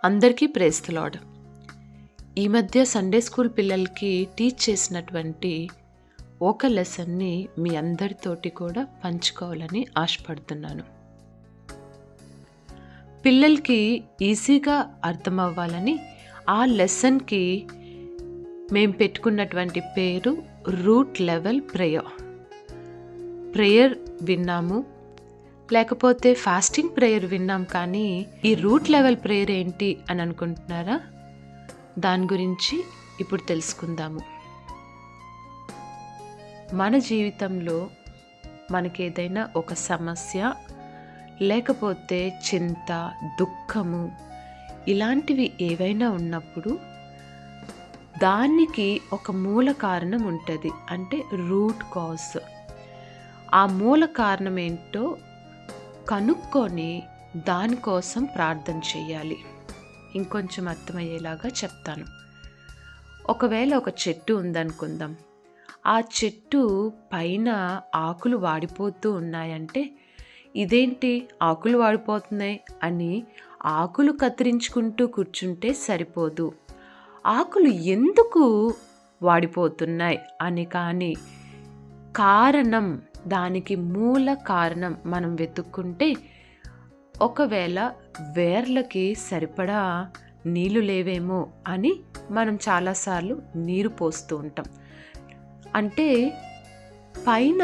అందరికీ praise the lord. ఈ మధ్య సండే స్కూల్ పిల్లలకి టీచ్ చేసినటువంటి ఒక లెసన్ని మీ అందరితోటి కూడా పంచుకోవాలని ఆశపడుతున్నాను. పిల్లలకి ఈజీగా అర్థమవ్వాలని ఆ లెసన్కి మేము పెట్టుకున్నటువంటి పేరు రూట్ లెవెల్ ప్రేయర్ విన్నాము, లేకపోతే ఫాస్టింగ్ ప్రేయర్ విన్నాం. కానీ ఈ రూట్ లెవెల్ ప్రేయర్ ఏంటి అని అనుకుంటున్నారా? దాని గురించి ఇప్పుడు తెలుసుకుందాము. మన జీవితంలో మనకేదైనా ఒక సమస్య, లేకపోతే చింత, దుఃఖము ఇలాంటివి ఏవైనా ఉన్నప్పుడు దానికి ఒక మూల కారణం ఉంటుంది, అంటే రూట్ కాజ్. ఆ మూల కారణం ఏంటో కనుక్కొని దానికోసం ప్రార్థన చేయాలి. ఇంకొంచెం అర్థమయ్యేలాగా చెప్తాను. ఒకవేళ ఒక చెట్టు ఉందనుకుందాం. ఆ చెట్టు పైన ఆకులు వాడిపోతూ ఉన్నాయంటే ఇదేంటి ఆకులు వాడిపోతున్నాయి అని ఆకులు కత్తిరించుకుంటూ కూర్చుంటే సరిపోదు. ఆకులు ఎందుకు వాడిపోతున్నాయి అని కానీ కారణం, దానికి మూల కారణం మనం వెతుక్కుంటే, ఒకవేళ వేర్లకి సరిపడా నీళ్లు లేవేమో అని మనం చాలాసార్లు నీరు పోస్తూ ఉంటాం. అంటే పైన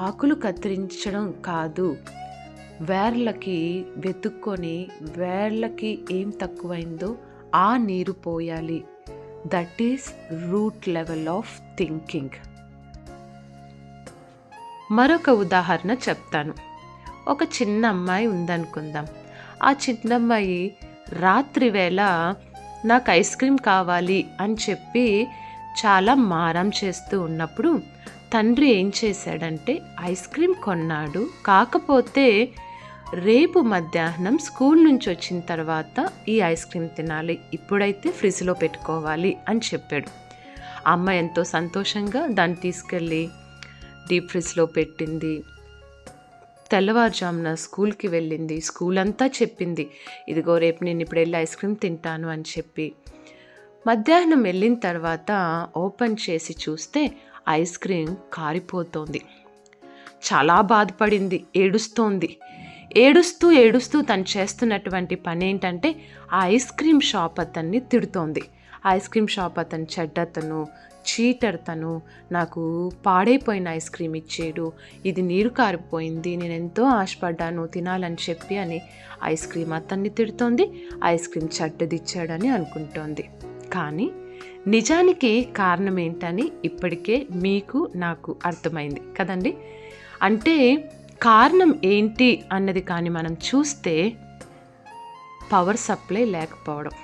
ఆకులు కత్తిరించడం కాదు, వేర్లకి వెతుక్కొని వేర్లకి ఏం తక్కువైందో ఆ నీరు పోయాలి. That is root level of thinking. మరొక ఉదాహరణ చెప్తాను. ఒక చిన్న అమ్మాయి ఉందనుకుందాం. ఆ చిన్న అమ్మాయి రాత్రి వేళ నాకు ఐస్ క్రీమ్ కావాలి అని చెప్పి చాలా మారం చేస్తూ ఉన్నప్పుడు తండ్రి ఏం చేశాడంటే ఐస్ క్రీమ్ కొన్నాడు. కాకపోతే రేపు మధ్యాహ్నం స్కూల్ నుంచి వచ్చిన తర్వాత ఈ ఐస్ క్రీమ్ తినాలి, ఇప్పుడైతే ఫ్రిడ్జ్లో పెట్టుకోవాలి అని చెప్పాడు. ఆ అమ్మాయి ఎంతో సంతోషంగా దాన్ని తీసుకెళ్ళి డీప్ ఫ్రిడ్జ్లో పెట్టింది. తెల్లవారుజామున స్కూల్కి వెళ్ళింది. స్కూల్ అంతా చెప్పింది, ఇదిగో రేపు నేను ఇప్పుడు వెళ్ళి ఐస్ క్రీమ్ తింటాను అని చెప్పి. మధ్యాహ్నం వెళ్ళిన తర్వాత ఓపెన్ చేసి చూస్తే ఐస్ క్రీమ్ కారిపోతోంది. చాలా బాధపడింది, ఏడుస్తూ తను చేస్తున్నటువంటి పని ఏంటంటే ఆ ఐస్ క్రీమ్ షాప్ అతన్ని తిడుతోంది. ఐస్ క్రీమ్ షాప్ అతను చెడ్డతను, చీటర్, తను నాకు పాడైపోయిన ఐస్ క్రీమ్ ఇచ్చాడు, ఇది నీరు కారిపోయింది, నేను ఎంతో ఆశపడ్డాను తినాలని చెప్పి అని ఐస్ క్రీమ్ అతన్ని తిడుతోంది. Ice cream చెడ్డదిచ్చాడని అనుకుంటోంది. కానీ నిజానికి కారణం ఏంటని ఇప్పటికే మీకు నాకు అర్థమైంది కదండి. అంటే కారణం ఏంటి అన్నది కానీ మనం చూస్తే పవర్ సప్లై లేకపోవడం.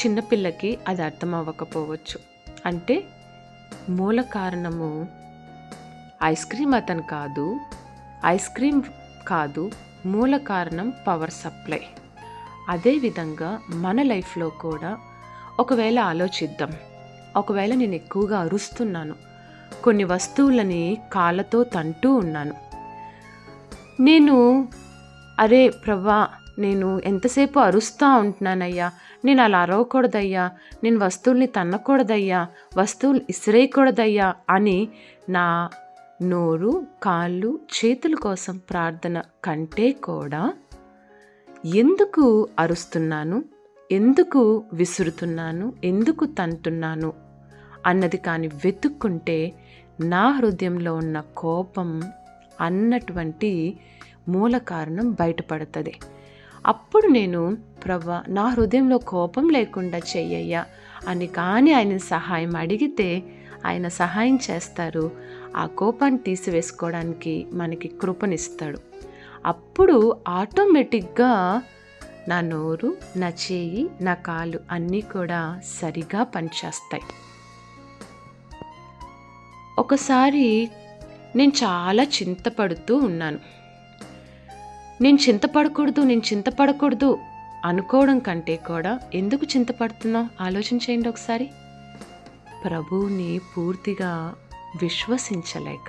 చిన్నపిల్లకి అది అర్థం అవ్వకపోవచ్చు. అంటే మూల కారణము ఐస్ క్రీమ్ కాదు, మూల కారణం పవర్ సప్లై. అదేవిధంగా మన లైఫ్లో కూడా ఒకవేళ ఆలోచిద్దాం. ఒకవేళ నేను ఎక్కువగా అరుస్తున్నాను, కొన్ని వస్తువులని కాళ్ళతో తంటూ ఉన్నాను. అరే ప్రభా, నేను ఎంతసేపు అరుస్తూ ఉంటున్నానయ్యా, నేను అలా అరవకూడదయ్యా, నేను వస్తువుల్ని తన్నకూడదయ్యా, వస్తువులు ఇసిరేయకూడదయ్యా అని నా నోరు, కాళ్ళు, చేతుల కోసం ప్రార్థన కంటే కూడా ఎందుకు అరుస్తున్నాను, ఎందుకు విసురుతున్నాను, ఎందుకు తంటున్నాను అన్నది కానీ వెతుక్కుంటే నా హృదయంలో ఉన్న కోపం అన్నటువంటి మూల కారణం బయటపడుతుంది. అప్పుడు నేను ప్రభా, నా హృదయంలో కోపం లేకుండా చెయ్యయ్యా అని కానీ ఆయన సహాయం అడిగితే ఆయన సహాయం చేస్తారు. ఆ కోపాన్ని తీసివేసుకోవడానికి మనకి కృపనిస్తాడు. అప్పుడు ఆటోమేటిక్గా నా నోరు, నా చేయి, నా కాలు అన్నీ కూడా సరిగా పనిచేస్తాయి. ఒకసారి నేను చాలా చింతపడుతూ ఉన్నాను. నేను చింతపడకూడదు అనుకోవడం కంటే కూడా ఎందుకు చింతపడుతున్నావు ఆలోచించేయండి ఒకసారి. ప్రభువుని పూర్తిగా విశ్వసించలేక,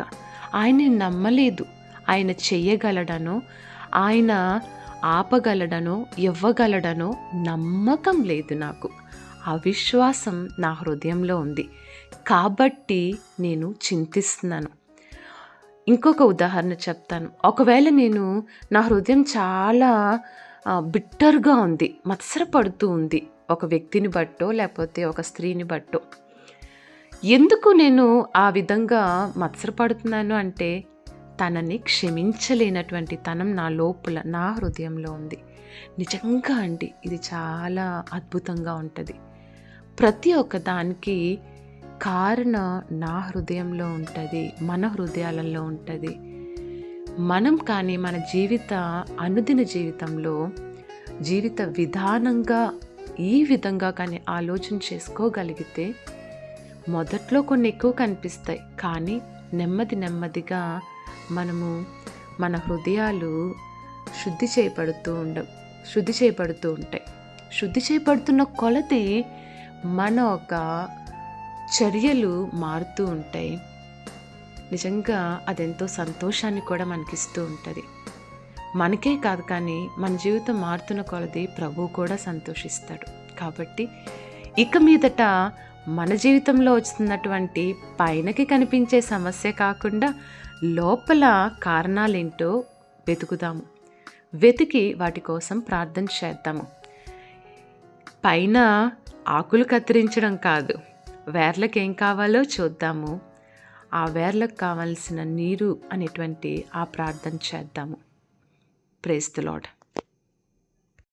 ఆయన్ని నమ్మలేదు, ఆయన చెయ్యగలడనో, ఆయన ఆపగలడనో ఇవ్వగలడనో నమ్మకం లేదు నాకు. అవిశ్వాసం నా హృదయంలో ఉంది. కాబట్టి నేను చింతిస్తున్నాను. ఇంకొక ఉదాహరణ చెప్తాను. ఒకవేళ నేను నా హృదయం చాలా బిట్టర్గా ఉంది, మత్సరపడుతూ ఉంది ఒక వ్యక్తిని బట్టో లేకపోతే ఒక స్త్రీని బట్టో. ఎందుకు నేను ఆ విధంగా మత్సరపడుతున్నాను అంటే తనని క్షమించలేనటువంటి తనం నా లోపల, నా హృదయంలో ఉంది. నిజంగా అండి, ఇది చాలా అద్భుతంగా ఉంటుంది. ప్రతి ఒక్క దానికి కారణం నా హృదయంలో ఉంటుంది, మన హృదయాలలో ఉంటుంది. మనం కానీ మన అనుదిన జీవితంలో జీవిత విధానంగా ఈ విధంగా కానీ ఆలోచన చేసుకోగలిగితే మొదట్లో కొన్ని ఎక్కువ కనిపిస్తాయి, కానీ నెమ్మదిగా మనము మన హృదయాలు శుద్ధి చేయబడుతూ ఉంటాయి. శుద్ధి చేయబడుతున్న కొలది మన ఒక చర్యలు మారుతూ ఉంటాయి. నిజంగా అదెంతో సంతోషాన్ని కూడా మనకిస్తూ ఉంటుంది. మనకే కాదు, కానీ మన జీవితం మారుతున్న కొలది ప్రభువు కూడా సంతోషిస్తాడు. కాబట్టి ఇక మీదట మన జీవితంలో వస్తున్నటువంటి పైనకి కనిపించే సమస్య కాకుండా లోపల కారణాలేంటో వెతుకుదాము. వెతికి వాటి కోసం ప్రార్థన చేద్దాము. పైన ఆకులు కత్తిరించడం కాదు, వేర్లకు ఏం కావాలో చూద్దాము. ఆ వేర్లకు కావాల్సిన నీరు అనేటువంటి ఆ ప్రార్థన చేద్దాము. Praise the lord.